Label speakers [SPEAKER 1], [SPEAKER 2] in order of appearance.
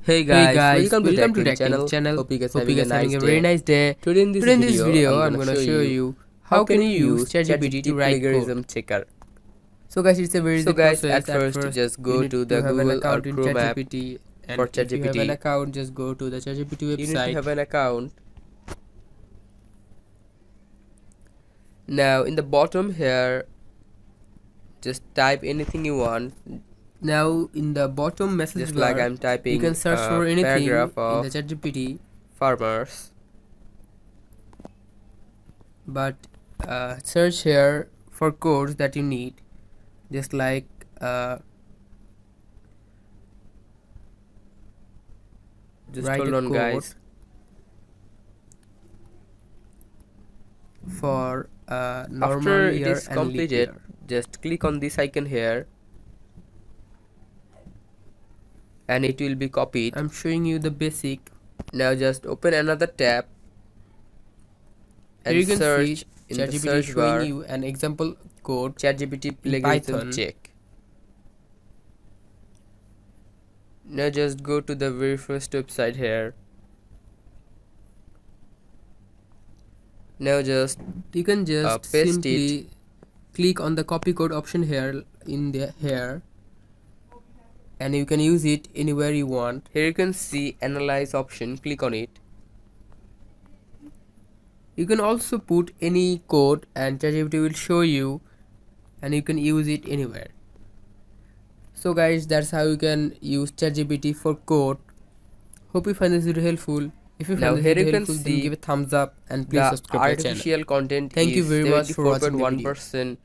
[SPEAKER 1] Hey guys,
[SPEAKER 2] welcome to
[SPEAKER 1] welcome to
[SPEAKER 2] Tech
[SPEAKER 1] Tech
[SPEAKER 2] channel.
[SPEAKER 1] channel.
[SPEAKER 2] Hope you guys
[SPEAKER 1] Hope you
[SPEAKER 2] having a
[SPEAKER 1] guys having
[SPEAKER 2] nice
[SPEAKER 1] a very
[SPEAKER 2] day.
[SPEAKER 1] nice day.
[SPEAKER 2] Today in this
[SPEAKER 1] Today in this video,
[SPEAKER 2] I'm
[SPEAKER 1] I'm
[SPEAKER 2] gonna
[SPEAKER 1] gonna show you
[SPEAKER 2] how
[SPEAKER 1] how
[SPEAKER 2] can
[SPEAKER 1] can
[SPEAKER 2] you
[SPEAKER 1] you use
[SPEAKER 2] use
[SPEAKER 1] ChatGPT to
[SPEAKER 2] ChatGPT
[SPEAKER 1] write code.
[SPEAKER 2] plagiarism checker.
[SPEAKER 1] So guys, it's a very
[SPEAKER 2] So
[SPEAKER 1] easy
[SPEAKER 2] guys, at
[SPEAKER 1] process. At
[SPEAKER 2] first
[SPEAKER 1] first,
[SPEAKER 2] just
[SPEAKER 1] you
[SPEAKER 2] go
[SPEAKER 1] need
[SPEAKER 2] to
[SPEAKER 1] to
[SPEAKER 2] the
[SPEAKER 1] have an
[SPEAKER 2] Google or
[SPEAKER 1] account in
[SPEAKER 2] Chrome app
[SPEAKER 1] ChatGPT,
[SPEAKER 2] for
[SPEAKER 1] and if you have an
[SPEAKER 2] ChatGPT.
[SPEAKER 1] account, just go to the ChatGPT
[SPEAKER 2] You need to
[SPEAKER 1] website.
[SPEAKER 2] have an account. Now in the bottom here, just type anything you want.
[SPEAKER 1] Now in the bottom message
[SPEAKER 2] Just like
[SPEAKER 1] bar,
[SPEAKER 2] I'm
[SPEAKER 1] you can
[SPEAKER 2] typing
[SPEAKER 1] search
[SPEAKER 2] a
[SPEAKER 1] for anything
[SPEAKER 2] paragraph
[SPEAKER 1] in the
[SPEAKER 2] of
[SPEAKER 1] ChatGPT,
[SPEAKER 2] farmers.
[SPEAKER 1] but search here for codes that you need, just like
[SPEAKER 2] Just
[SPEAKER 1] write
[SPEAKER 2] hold
[SPEAKER 1] a
[SPEAKER 2] on
[SPEAKER 1] code
[SPEAKER 2] guys.
[SPEAKER 1] for
[SPEAKER 2] After
[SPEAKER 1] normal
[SPEAKER 2] it
[SPEAKER 1] year
[SPEAKER 2] is
[SPEAKER 1] and leap
[SPEAKER 2] completed,
[SPEAKER 1] year.
[SPEAKER 2] just click on this icon here and it will be copied.
[SPEAKER 1] I'm showing you the basic.
[SPEAKER 2] Now just open another tab
[SPEAKER 1] Here
[SPEAKER 2] and
[SPEAKER 1] you can see
[SPEAKER 2] search in the
[SPEAKER 1] ChatGPT is
[SPEAKER 2] search
[SPEAKER 1] showing
[SPEAKER 2] bar
[SPEAKER 1] you an example code
[SPEAKER 2] ChatGPT
[SPEAKER 1] in
[SPEAKER 2] plagiarism
[SPEAKER 1] Python.
[SPEAKER 2] check. Now just go to the very first website here. Now just
[SPEAKER 1] You can just
[SPEAKER 2] paste it.
[SPEAKER 1] simply click on the copy code option here in the here, and you can use it anywhere you want.
[SPEAKER 2] Here you can see analyze option, click on it.
[SPEAKER 1] You can also put any code and ChatGPT will show you, and you can use it anywhere. So guys, that's how you can use ChatGPT for code. Hope you find this video helpful. If you
[SPEAKER 2] Now
[SPEAKER 1] find this
[SPEAKER 2] here you
[SPEAKER 1] video
[SPEAKER 2] can
[SPEAKER 1] helpful, then
[SPEAKER 2] see
[SPEAKER 1] give a thumbs up and please
[SPEAKER 2] the
[SPEAKER 1] subscribe to the channel.
[SPEAKER 2] artificial content
[SPEAKER 1] Thank you
[SPEAKER 2] is
[SPEAKER 1] very much for watching the video.
[SPEAKER 2] 74.1%